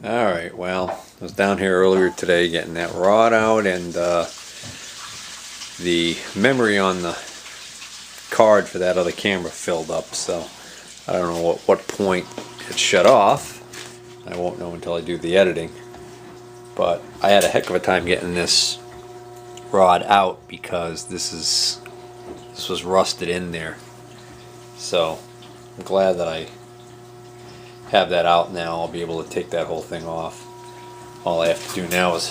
Alright, well, I was down here earlier today getting that rod out, and the memory on the card for that other camera filled up, so I don't know what point it shut off. I won't know until I do the editing. But I had a heck of a time getting this rod out because this was rusted in there. So I'm glad that I have that out now. I'll be able to take that whole thing off. All I have to do now is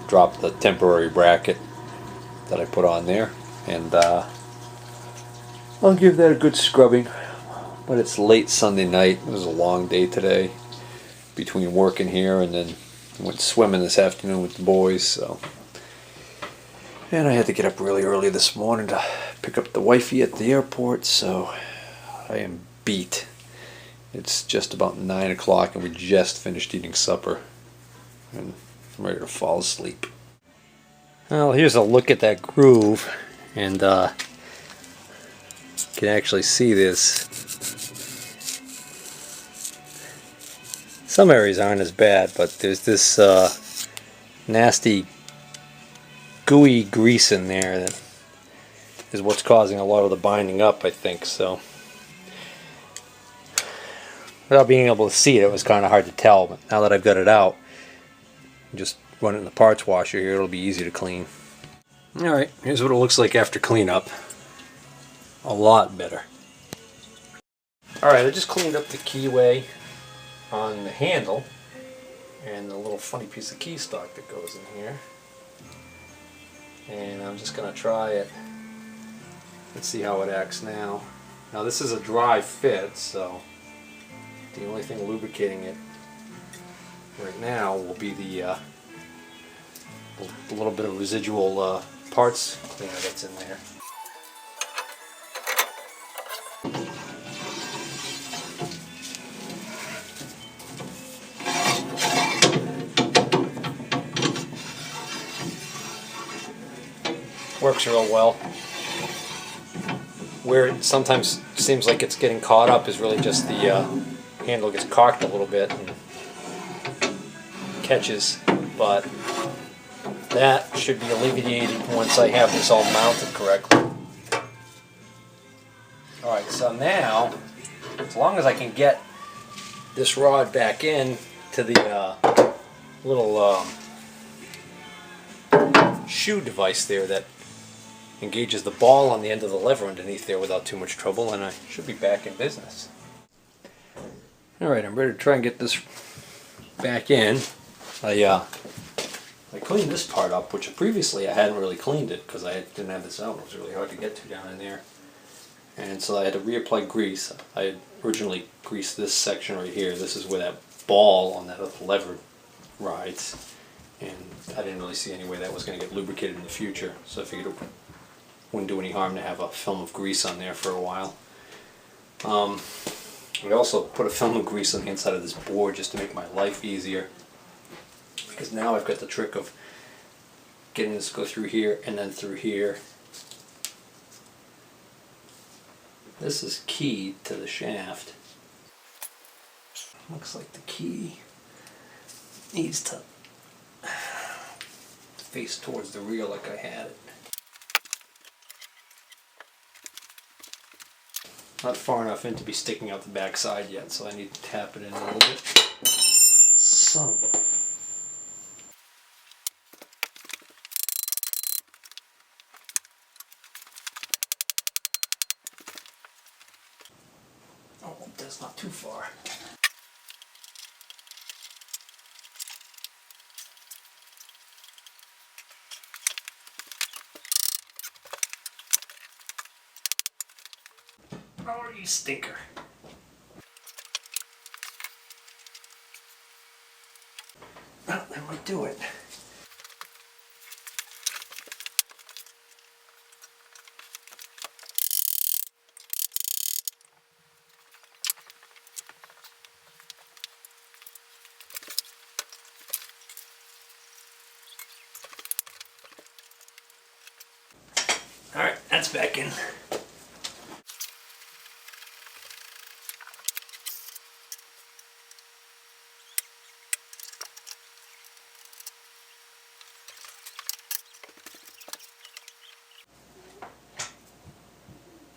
drop the temporary bracket that I put on there, and I'll give that a good scrubbing. But it's late Sunday night. It was a long day today between working here and then went swimming this afternoon with the boys. So, and I had to get up really early this morning to pick up the wifey at the airport, so I am beat. It's just about 9 o'clock and we just finished eating supper, and I'm ready to fall asleep. Well, here's a look at that groove, and you can actually see this. Some areas aren't as bad, but there's this nasty gooey grease in there that is what's causing a lot of the binding up, I think. So without being able to see it, it was kind of hard to tell, but now that I've got it out, just run it in the parts washer here, it'll be easy to clean. Alright, here's what it looks like after cleanup. A lot better. Alright, I just cleaned up the keyway on the handle and the little funny piece of key stock that goes in here. And I'm just going to try it. Let's see how it acts now. Now this is a dry fit, so the only thing lubricating it right now will be the little bit of residual parts cleaner that's in there. Works real well. Where it sometimes seems like it's getting caught up is really just the handle gets cocked a little bit and catches, but that should be alleviated once I have this all mounted correctly. Alright, so now, as long as I can get this rod back in to the little shoe device there that engages the ball on the end of the lever underneath there without too much trouble, and I should be back in business. Alright, I'm ready to try and get this back in. I cleaned this part up, which previously I hadn't really cleaned it because I didn't have this out. It was really hard to get to down in there. And so I had to reapply grease. I had originally greased this section right here. This is where that ball on that other lever rides. And I didn't really see any way that was going to get lubricated in the future. So I figured it wouldn't do any harm to have a film of grease on there for a while. I also put a film of grease on the inside of this board just to make my life easier. Because now I've got the trick of getting this to go through here and then through here. This is key to the shaft. Looks like the key needs to face towards the rear like I had it. Not far enough in to be sticking out the back side yet, so I need to tap it in a little bit. Son of a... Oh, that's not too far. Oh, you stinker. Well, that might do it. Alright, that's back in.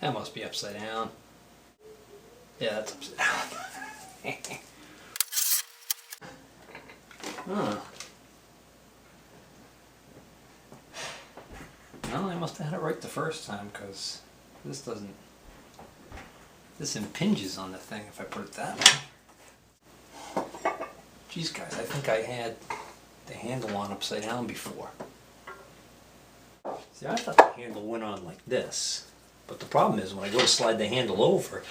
That must be upside down. Yeah, that's upside down. Huh. Well, I must have had it right the first time, because this doesn't... This impinges on the thing if I put it that way. Geez guys, I think I had the handle on upside down before. See, I thought the handle went on like this, but the problem is when I go to slide the handle over,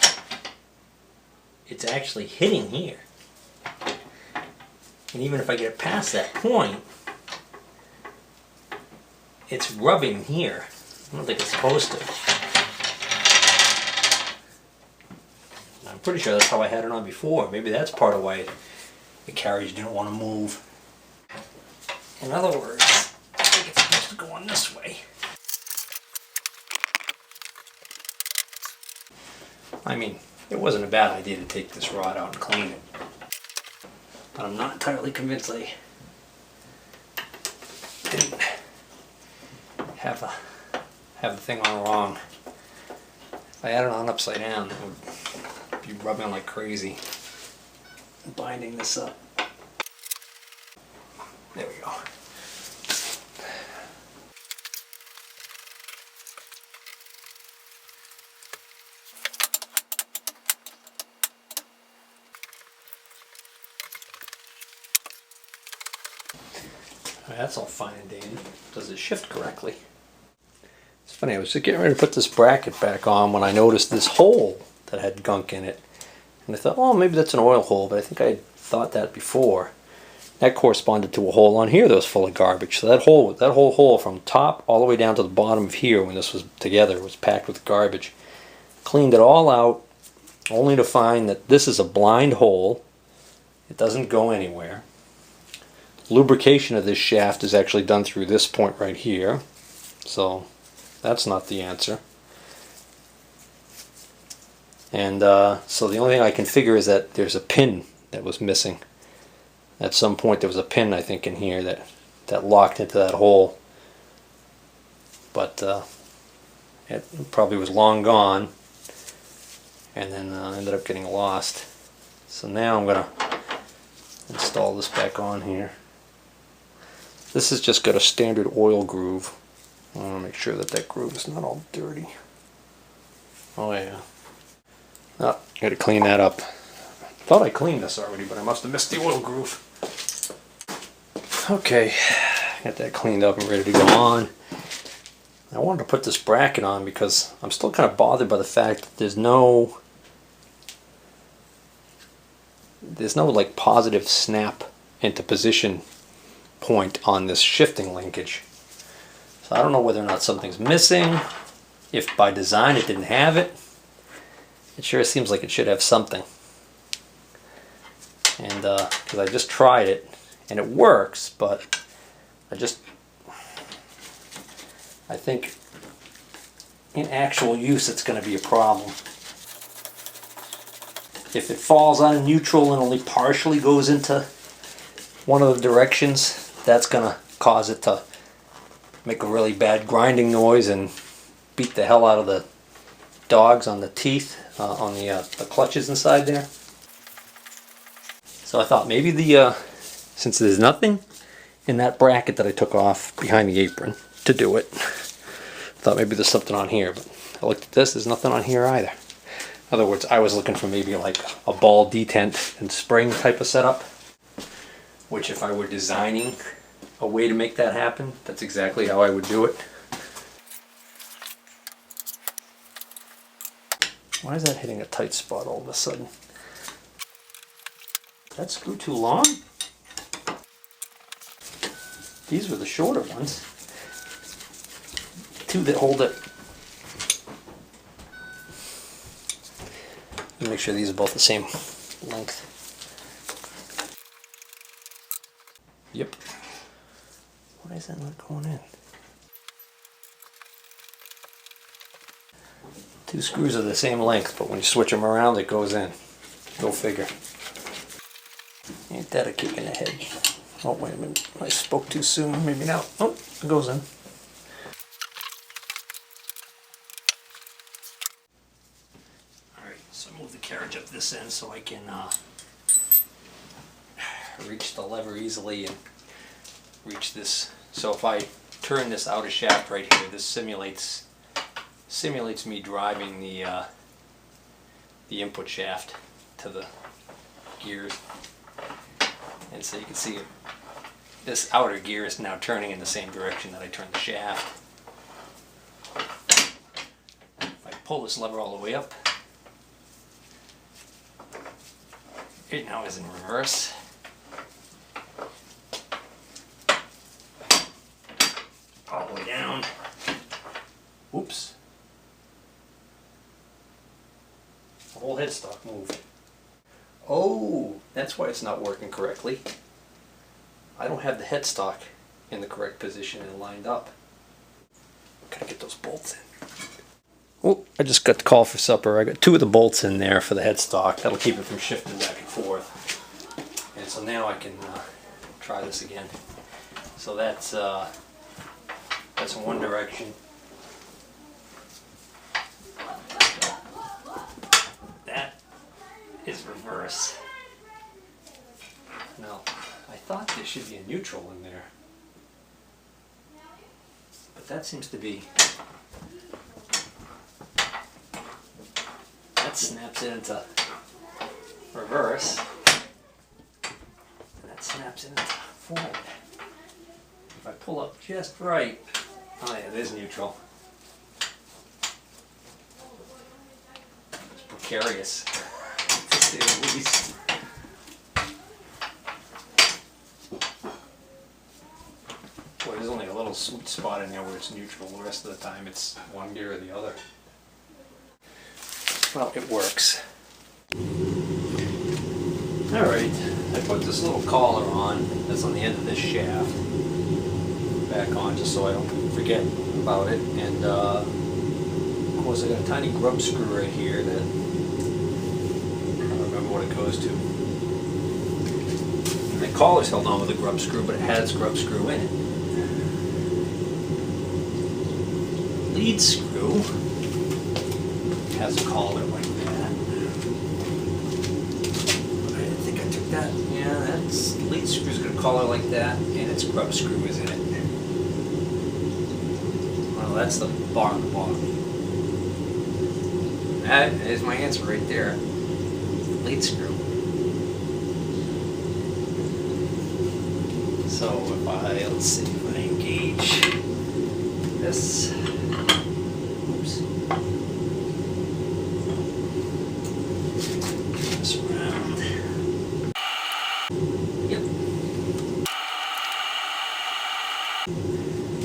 it's actually hitting here. And even if I get past that point, it's rubbing here. I don't think it's supposed to. I'm pretty sure that's how I had it on before. Maybe that's part of why the carriage didn't want to move. In other words, I think it's supposed to go on this way. I mean, it wasn't a bad idea to take this rod out and clean it. But I'm not entirely convinced I didn't have the thing on wrong. If I had it on upside down, it would be rubbing like crazy and binding this up. There we go. That's all fine and dandy. Does it shift correctly? It's funny, I was just getting ready to put this bracket back on when I noticed this hole that had gunk in it. And I thought, oh, maybe that's an oil hole, but I think I had thought that before. That corresponded to a hole on here that was full of garbage. So that whole hole from top all the way down to the bottom of here when this was together was packed with garbage. Cleaned it all out, only to find that this is a blind hole. It doesn't go anywhere. Lubrication of this shaft is actually done through this point right here, so that's not the answer. And so the only thing I can figure is that there's a pin that was missing. At some point there was a pin, I think, in here that locked into that hole, but it probably was long gone and then ended up getting lost. So now I'm gonna install this back on here. This has just got a standard oil groove. I want to make sure that that groove is not all dirty. Oh yeah. Oh, got to clean that up. Thought I cleaned this already, but I must have missed the oil groove. Okay, got that cleaned up and ready to go on. I wanted to put this bracket on because I'm still kind of bothered by the fact that there's no like positive snap into position point on this shifting linkage. So I don't know whether or not something's missing, if by design it didn't have it. It sure seems like it should have something. And because I just tried it and it works, but I think in actual use it's going to be a problem. If it falls out of neutral and only partially goes into one of the directions, that's going to cause it to make a really bad grinding noise and beat the hell out of the dogs on the teeth, on the clutches inside there. So I thought maybe since there's nothing in that bracket that I took off behind the apron to do it, I thought maybe there's something on here, but I looked at this, there's nothing on here either. In other words, I was looking for maybe like a ball detent and spring type of setup, which if I were designing a way to make that happen, that's exactly how I would do it. Why is that hitting a tight spot all of a sudden? Did that screw too long? These were the shorter ones. Two that hold it. Make sure these are both the same length. Yep. Why is that not going in? Two screws are the same length, but when you switch them around, it goes in. Go figure. Ain't that a kick in the head? Oh, wait a minute. I spoke too soon. Maybe now. Oh, it goes in. move the carriage up this end so I can reach the lever easily and reach this. So if I turn this outer shaft right here, this simulates me driving the input shaft to the gears. And so you can see this outer gear is now turning in the same direction that I turned the shaft. If I pull this lever all the way up, it now is in reverse. All the way down. Oops. The whole headstock moved. Oh, that's why it's not working correctly. I don't have the headstock in the correct position and lined up. Gotta get those bolts in. Oh, I just got the call for supper. I got 2 of the bolts in there for the headstock. That'll keep it from shifting back and forth. And so now I can try this again. So that's in one direction. That is reverse. Now, I thought there should be a neutral in there, but that seems to be, that snaps it into reverse, and that snaps it into forward. If I pull up just right, oh yeah, there's neutral. It's precarious, to say the least. Boy, there's only a little sweet spot in there where it's neutral. The rest of the time it's one gear or the other. Well, it works. Alright, I put this little collar on that's on the end of this shaft back on just so I don't forget about it. And of course I got a tiny grub screw right here that I don't remember what it goes to. And the collar's held on with a grub screw, but it has grub screw in it. Lead screw has a collar like that. I didn't think I took that. Yeah, that's lead screw's got a collar like that, and its grub screw is in it. Well, that's the bar on the bottom. That is my answer right there. Lead screw. So if let's see if I engage this. Oops. This around. Yep.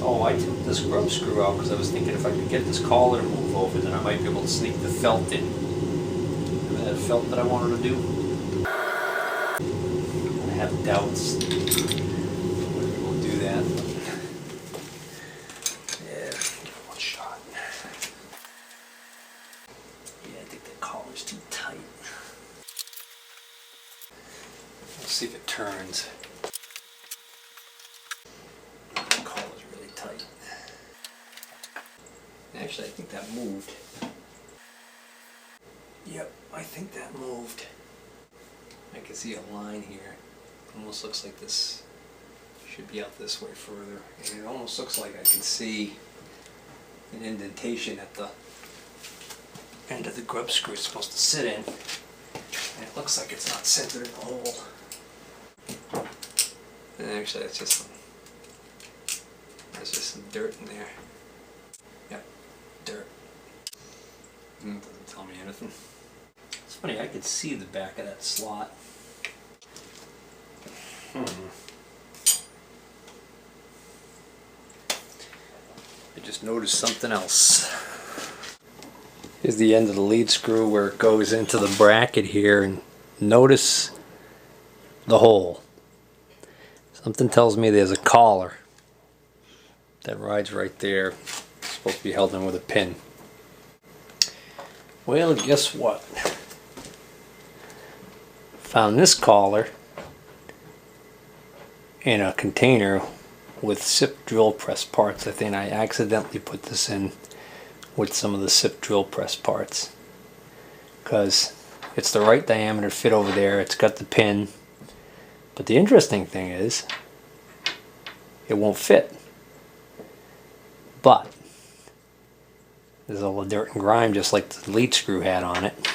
Oh, I took this grub screw out because I was thinking if I could get this collar to move over, then I might be able to sneak the felt in. Remember that felt that I wanted to do? I have doubts. We'll do that. Yeah, give it one shot. Yeah, I think that collar's too tight. Let's see if it turns. The collar's really tight. Actually, I think that moved. Yep, I think that moved. I can see a line here. Almost looks like this should be out this way further. And it almost looks like I can see an indentation at the end of the grub screw it's supposed to sit in. And it looks like it's not centered in the hole. And actually that's just there's just some dirt in there. Yep, dirt. It doesn't tell me anything. It's funny, I could see the back of that slot. I just noticed something else. Here's the end of the lead screw where it goes into the bracket here, and notice the hole. Something tells me there's a collar that rides right there. It's supposed to be held in with a pin. Well, guess what? Found this collar in a container with SIP drill press parts. I think I accidentally put this in with some of the SIP drill press parts because It's the right diameter to fit over there. It's got the pin. But the interesting thing is, it won't fit. But there's all the dirt and grime just like the lead screw had on it.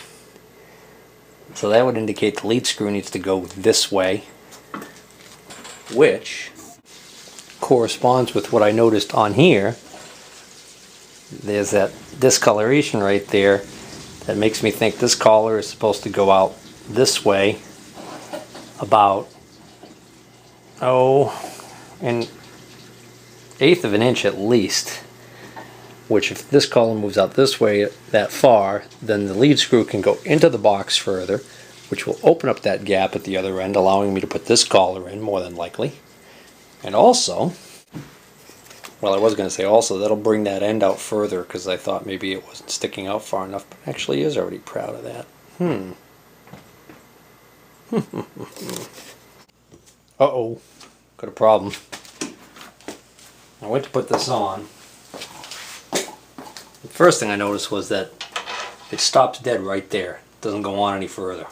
So that would indicate the lead screw needs to go this way, which corresponds with what I noticed on here. There's that discoloration right there that makes me think this collar is supposed to go out this way about an eighth of an inch at least, which if this collar moves out this way that far, then the lead screw can go into the box further, which will open up that gap at the other end, allowing me to put this collar in more than likely. And also, well, I was going to say also, that'll bring that end out further because I thought maybe it wasn't sticking out far enough, but actually is already proud of that. Uh-oh, got a problem. I went to put this on. The first thing I noticed was that it stops dead right there. It doesn't go on any further.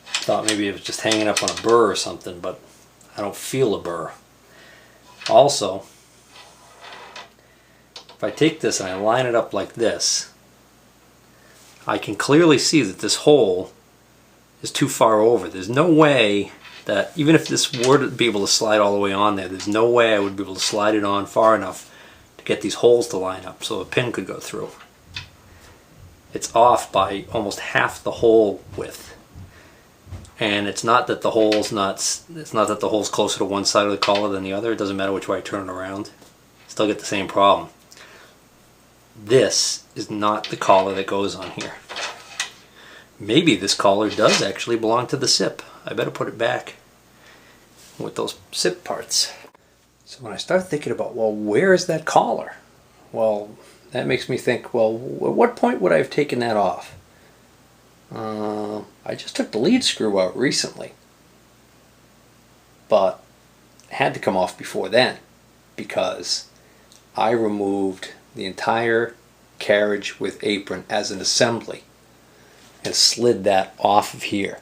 Thought maybe it was just hanging up on a burr or something, but I don't feel a burr. Also, if I take this and I line it up like this, I can clearly see that this hole is too far over. There's no way that, even if this were to be able to slide all the way on there, there's no way I would be able to slide it on far enough to get these holes to line up so a pin could go through. It's off by almost half the hole width. And it's not that the hole's closer to one side of the collar than the other. It doesn't matter which way I turn it around. Still get the same problem. This is not the collar that goes on here. Maybe this collar does actually belong to the SIP. I better put it back with those SIP parts. So when I start thinking about, well, where is that collar? Well, that makes me think, well, at what point would I have taken that off? I just took the lead screw out recently, but it had to come off before then because I removed the entire carriage with apron as an assembly and slid that off of here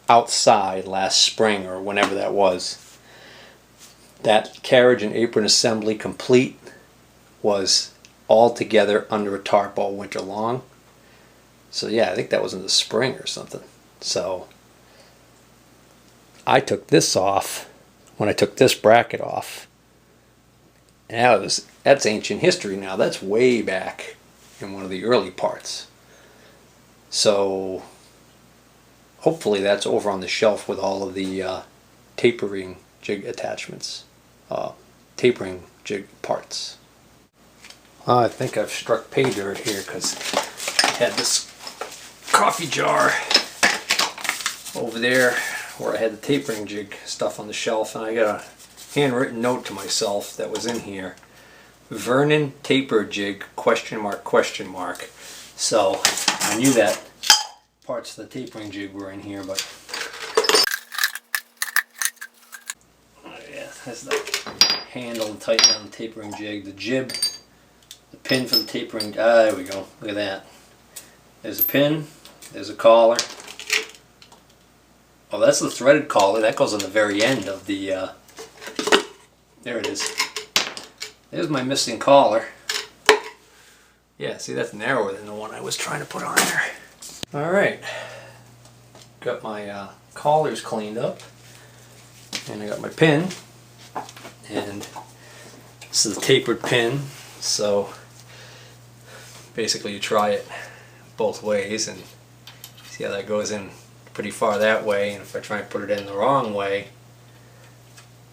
outside last spring or whenever that was. That carriage and apron assembly complete was all together under a tarp all winter long. So yeah, I think that was in the spring or something. So I took this off when I took this bracket off. And that's ancient history now. That's way back in one of the early parts. So hopefully that's over on the shelf with all of the tapering jig attachments, tapering jig parts. I think I've struck pay dirt here because I had this coffee jar over there where I had the tapering jig stuff on the shelf, and I got a handwritten note to myself that was in here. Vernon taper jig ? So I knew that parts of the tapering jig were in here, but yeah, that's the handle to tighten down the tapering jig, the jib, the pin for the tapering. There we go. Look at that. There's a pin. There's a collar. Oh, that's the threaded collar. That goes on the very end of the, there it is. There's my missing collar. Yeah, see, that's narrower than the one I was trying to put on there. Alright. Got my collars cleaned up. And I got my pin. And this is a tapered pin. So basically you try it both ways and see how that goes in pretty far that way, and if I try and put it in the wrong way,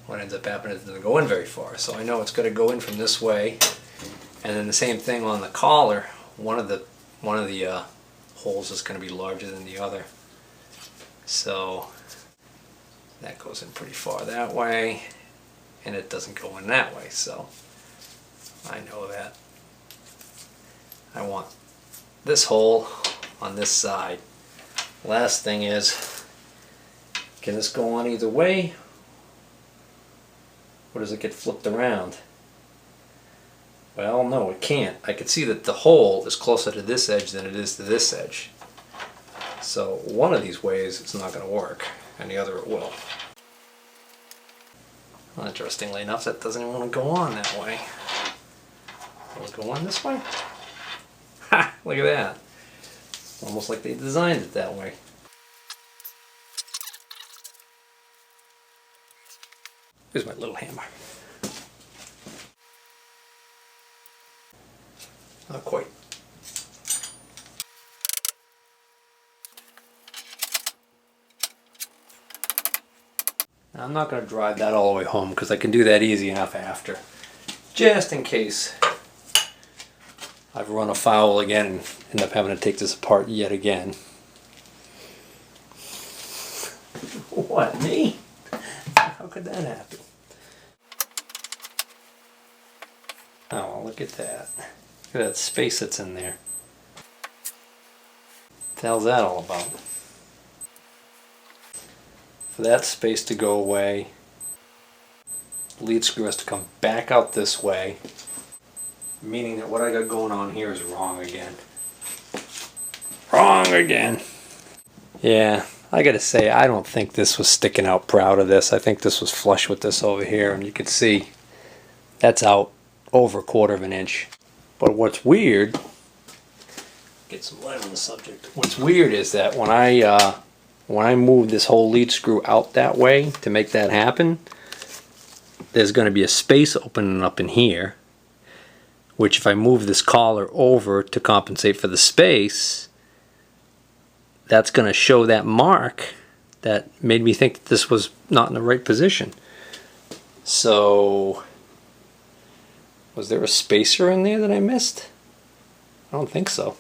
what ends up happening is it doesn't go in very far. So I know it's going to go in from this way, and then the same thing on the collar. One of the holes is going to be larger than the other, so that goes in pretty far that way, and it doesn't go in that way. So I know that I want this hole on this side. Last thing is, can this go on either way, or does it get flipped around? Well, no, it can't. I can see that the hole is closer to this edge than it is to this edge. So one of these ways it's not going to work, and the other it will. Well, interestingly enough, that doesn't even want to go on that way. Will it go on this way? Ha! Look at that. Almost like they designed it that way. Here's my little hammer. Not quite. Now, I'm not going to drive that all the way home because I can do that easy enough after. Just in case I've run afoul again and end up having to take this apart yet again. What, me? How could that happen? Oh, well, look at that. Look at that space that's in there. What the hell's that all about? For that space to go away, the lead screw has to come back out this way, meaning that what I got going on here is wrong again. Wrong again! Yeah, I gotta say, I don't think this was sticking out proud of this. I think this was flush with this over here, and you can see that's out over 1/4 of an inch. But what's weird, get some light on the subject. What's weird is that when I move this whole lead screw out that way to make that happen, there's going to be a space opening up in here, which if I move this collar over to compensate for the space, that's going to show that mark that made me think that this was not in the right position. So, was there a spacer in there that I missed? I don't think so.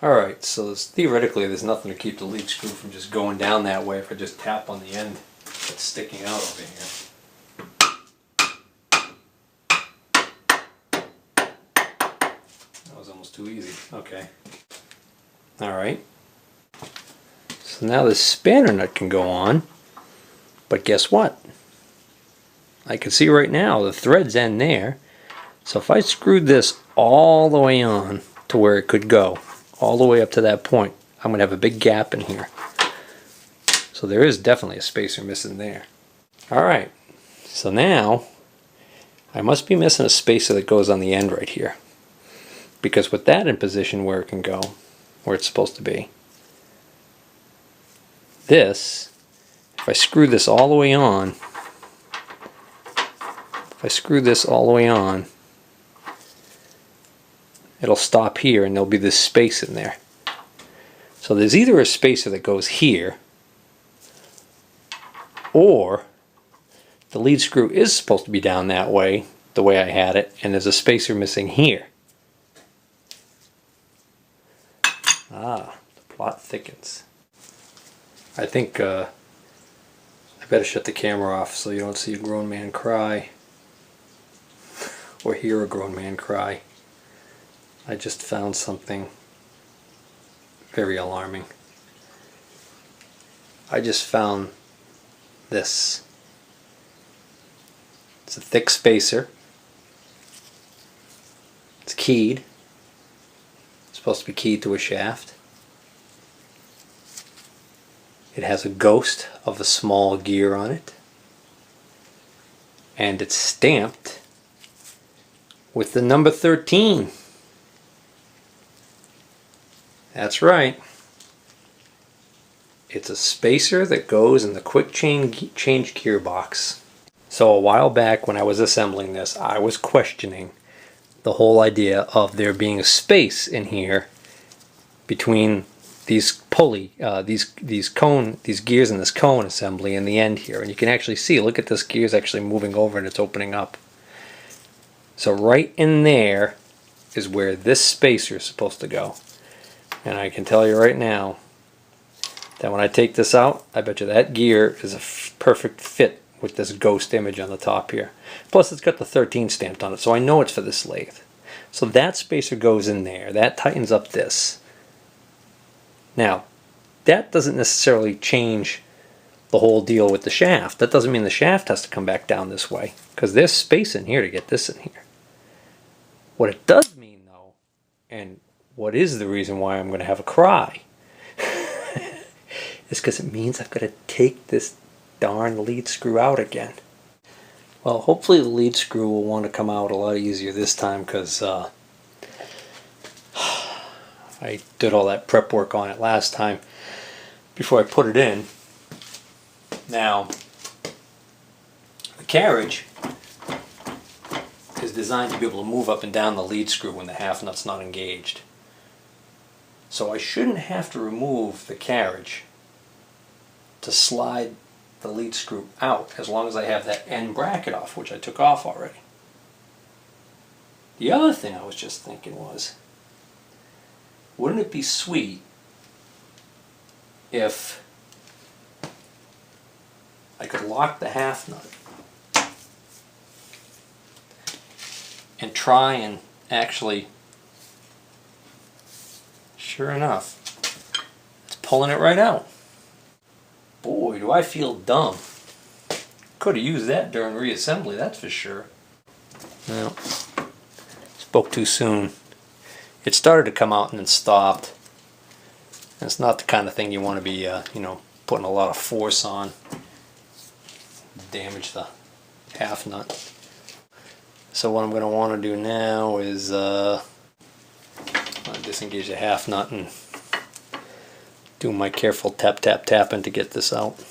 Alright, so theoretically there's nothing to keep the lead screw from just going down that way if I just tap on the end that's sticking out over here. That was almost too easy. Okay. Alright. So now the spanner nut can go on, but guess what? I can see right now the threads end there. So if I screwed this all the way on to where it could go, all the way up to that point, I'm going to have a big gap in here. So there is definitely a spacer missing there. Alright, so now I must be missing a spacer that goes on the end right here. Because with that in position where it can go, where it's supposed to be, this, if I screw this all the way on, it'll stop here and there'll be this space in there. So there's either a spacer that goes here, or the lead screw is supposed to be down that way, the way I had it, and there's a spacer missing here. Ah, the plot thickens. I think I better shut the camera off so you don't see a grown man cry, or hear a grown man cry. I just found something very alarming. I just found this. It's a thick spacer. It's keyed. It's supposed to be keyed to a shaft. It has a ghost of a small gear on it. And it's stamped with the number 13. That's right. It's a spacer that goes in the quick change gearbox. So a while back when I was assembling this, I was questioning the whole idea of there being a space in here between these these gears in this cone assembly and the end here. And you can actually see, look at this gear's actually moving over and it's opening up. So right in there is where this spacer is supposed to go. And I can tell you right now that when I take this out, I bet you that gear is a perfect fit with this ghost image on the top here. Plus it's got the 13 stamped on it, so I know it's for this lathe. So that spacer goes in there. That tightens up this. Now, that doesn't necessarily change the whole deal with the shaft. That doesn't mean the shaft has to come back down this way, because there's space in here to get this in here. What it does mean, though, and what is the reason why I'm going to have a cry, is because it means I've got to take this darn lead screw out again. Well, hopefully the lead screw will want to come out a lot easier this time, because I did all that prep work on it last time before I put it in. Now, the carriage is designed to be able to move up and down the lead screw when the half nut's not engaged. So I shouldn't have to remove the carriage to slide the lead screw out, as long as I have that end bracket off, which I took off already. The other thing I was just thinking was, wouldn't it be sweet if I could lock the half nut and try and actually, sure enough, it's pulling it right out. Boy, do I feel dumb. Could have used that during reassembly, that's for sure. Well, spoke too soon. It started to come out and then stopped. And it's not the kind of thing you want to be, putting a lot of force on. Damage the half nut. So what I'm going to want to do now is disengage the half nut and do my careful tap tap tapping to get this out.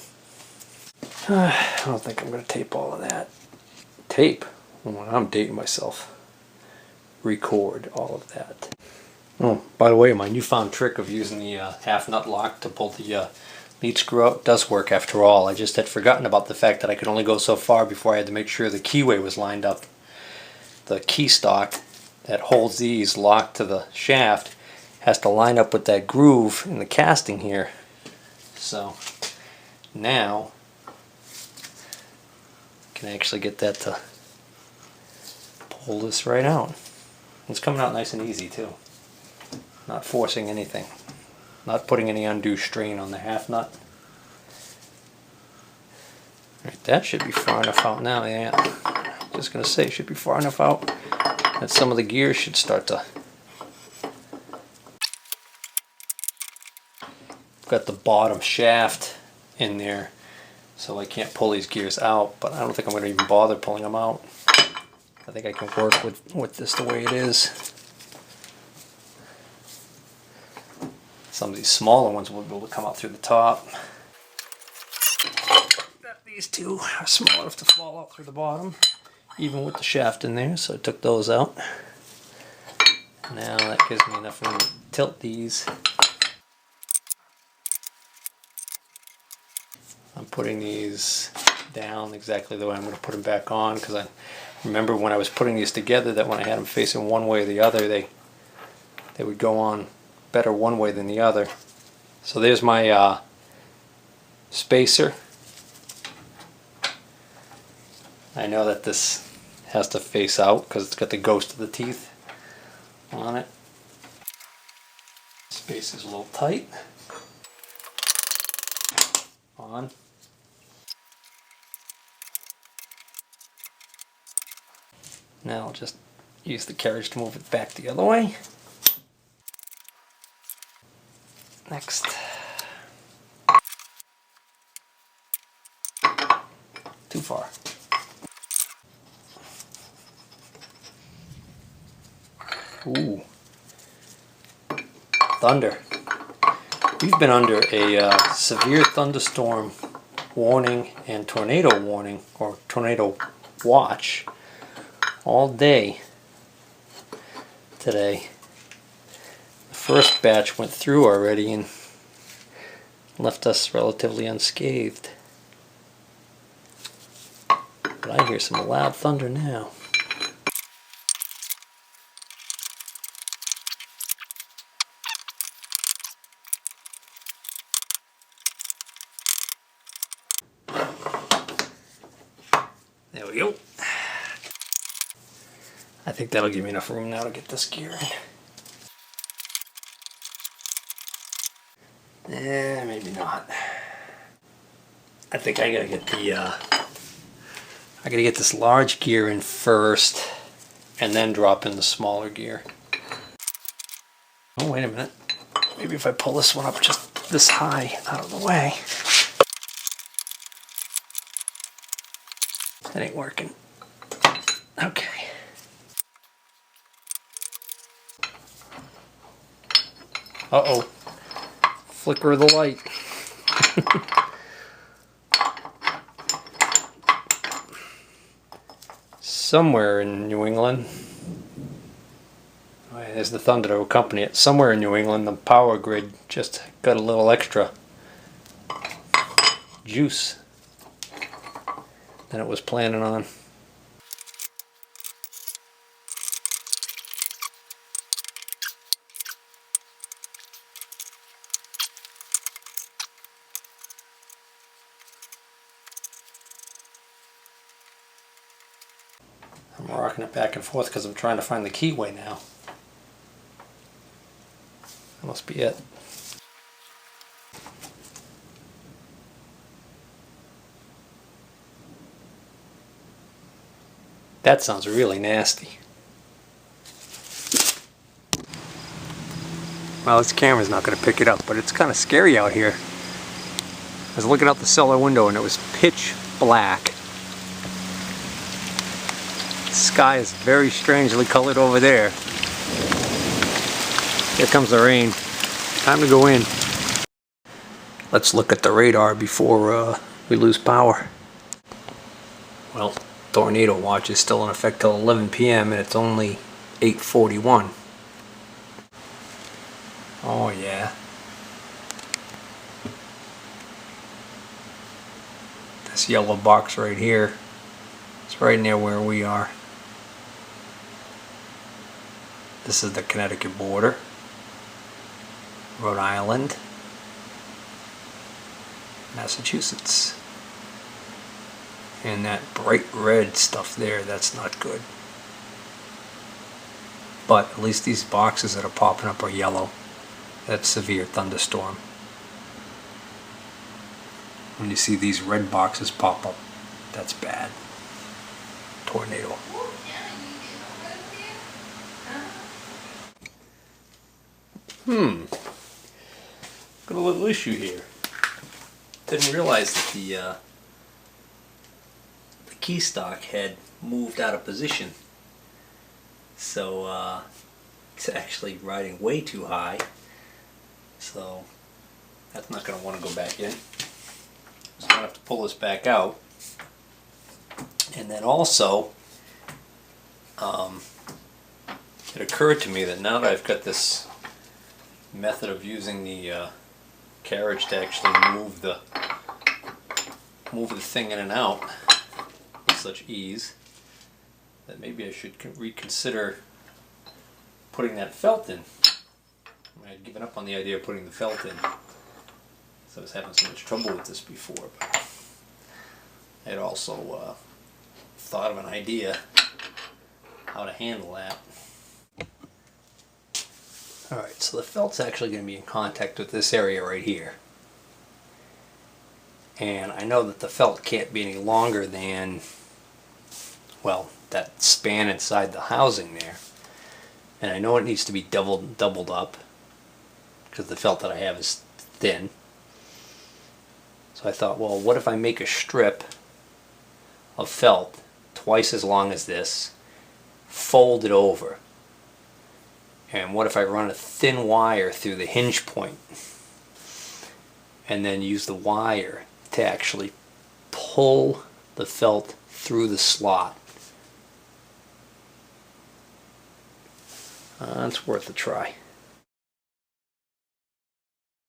I don't think I'm going to tape all of that. Tape? Oh, I'm dating myself. Record all of that. Oh, by the way, my newfound trick of using the half nut lock to pull the lead screw out does work after all. I just had forgotten about the fact that I could only go so far before I had to make sure the keyway was lined up. The key stock that holds these locked to the shaft has to line up with that groove in the casting here. So now I can actually get that to pull this right out. It's coming out nice and easy too. Not forcing anything. Not putting any undue strain on the half nut. Right, that should be far enough out now, yeah. Just gonna say, it should be far enough out that some of the gears should start to. Got the bottom shaft in there, so I can't pull these gears out, but I don't think I'm going to even bother pulling them out. I think I can work with this the way it is. Some of these smaller ones will be able to come out through the top. These two are small enough to fall out through the bottom, even with the shaft in there, so I took those out. Now that gives me enough room to tilt these. I'm putting these down exactly the way I'm going to put them back on, because I remember when I was putting these together that when I had them facing one way or the other, they would go on better one way than the other. So there's my spacer. I know that this has to face out because it's got the ghost of the teeth on it. Space is a little tight. On. Now I'll just use the carriage to move it back the other way. Next. Too far. Ooh. Thunder. We've been under a severe thunderstorm warning and tornado warning, or tornado watch, all day today. The first batch went through already and left us relatively unscathed. But I hear some loud thunder now. There we go. I think that'll give me enough room now to get this gear in. Maybe not. I think I gotta get the I gotta get this large gear in first and then drop in the smaller gear. Oh, wait a minute. Maybe if I pull this one up just this high out of the way. That ain't working. Okay. Uh-oh. Flicker of the light. Somewhere in New England, there's the thunder to accompany it. Somewhere in New England, the power grid just got a little extra juice than it was planning on. I'm rocking it back and forth because I'm trying to find the keyway now. That must be it. That sounds really nasty. Well, this camera's not going to pick it up, but it's kind of scary out here. I was looking out the cellar window and it was pitch black. The sky is very strangely colored over there. Here comes the rain. Time to go in. Let's look at the radar before we lose power. Well, tornado watch is still in effect till 11 p.m. and it's only 8:41. Oh yeah. This yellow box right here, it's right near where we are. This is the Connecticut border, Rhode Island, Massachusetts. And that bright red stuff there, that's not good. But at least these boxes that are popping up are yellow. That's severe thunderstorm. When you see these red boxes pop up, that's bad. Tornado. Got a little issue here. Didn't realize that the key stock had moved out of position. So it's actually riding way too high. So that's not going to want to go back in. So I'm going to have to pull this back out. And then also, it occurred to me that now that I've got this method of using the carriage to actually move the thing in and out with such ease, that maybe I should reconsider putting that felt in. I had given up on the idea of putting the felt in, so I was having so much trouble with this before. But I had also thought of an idea how to handle that. Alright, so the felt's actually going to be in contact with this area right here. And I know that the felt can't be any longer than, well, that span inside the housing there. And I know it needs to be doubled up because the felt that I have is thin. So I thought, well, what if I make a strip of felt twice as long as this, fold it over, and what if I run a thin wire through the hinge point and then use the wire to actually pull the felt through the slot. It's worth a try.